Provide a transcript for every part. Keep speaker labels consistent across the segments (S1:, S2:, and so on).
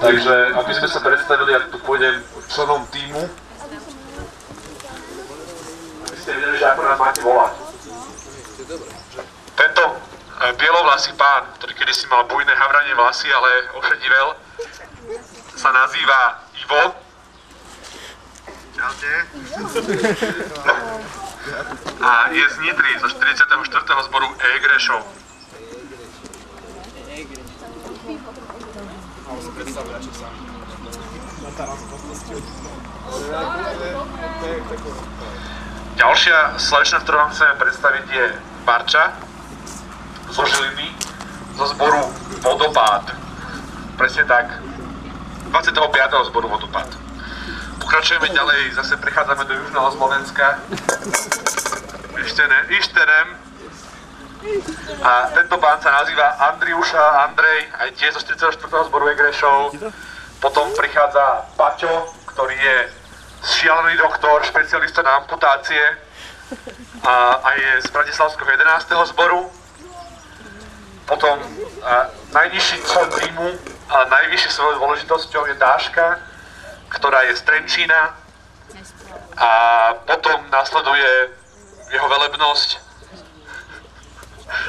S1: Takže aby sme sa predstavili, ja tu pôjdem členom týmu. Aby ste videli, že ako nás máte volať. Tento bielovlasý pán, ktorý kedysi mal bujné havranie vlasy, ale ošedivel, sa nazýva Ivo. Čaute. A je z Nitry, zo 44. zboru Egrešov. Ďalšia slečna, ktorú vám chceme predstaviť, je Barča zo Žiliny, zo zboru Vodopád. Presne tak, 25. zboru Vodopád. Pokračujeme ďalej, zase prechádzame do Južného Slovenska. Išterem. A tento pán sa nazýva Andrej, aj tiež zo 44. zboru Egrešov. Potom prichádza Paťo, ktorý je šialený doktor, špecialista na amputácie a je z Bratislavského 11. zboru. Potom najnižší člen týmu, ale najvyššie svojou dôležitosťou je Dáška, ktorá je z Trenčína. A potom nasleduje jeho velebnosť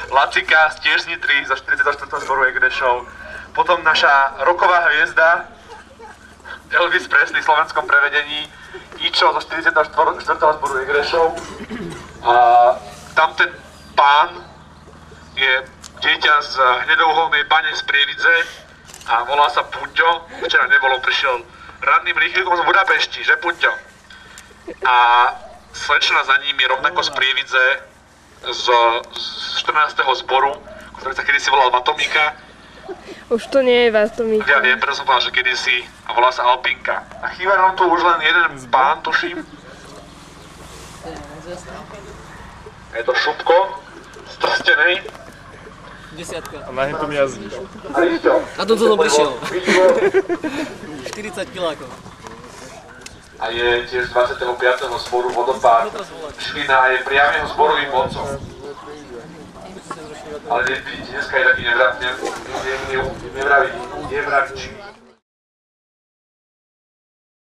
S1: Lacika, tiež z Nitry, za 44. zboru Egrešov. Potom naša rocková hviezda Elvis Presley v slovenskom prevedení, Ičo zo 44. zboru Egrešov. A tam ten pán je dieťa z hnedouholnej bane z Prievidze a volá sa Punťo. Včera nebolo, prišiel radným rýchlikom z Budapešti, že Punťo? A slečna za ním je rovnako z Prievidze, z 14. zboru, ktorý sa kedysi volal Vatomíka.
S2: Už to nie je Vatomíka.
S1: Ja viem, preto som povedal, že kedysi, a volá sa Alpinka. A chýba nám tu už len jeden pán, tuším. Je to Šupko z Trstenej.
S3: Desiatka.
S4: A na hentom jazdíš.
S1: A Rišťo.
S3: Na tomto som prišiel. 40 kilákov.
S1: A je tiež z 25. zboru Vodopád. Žilina je priamého zborovým vodcom. Ale vidíte, dneska je taký nevravčí.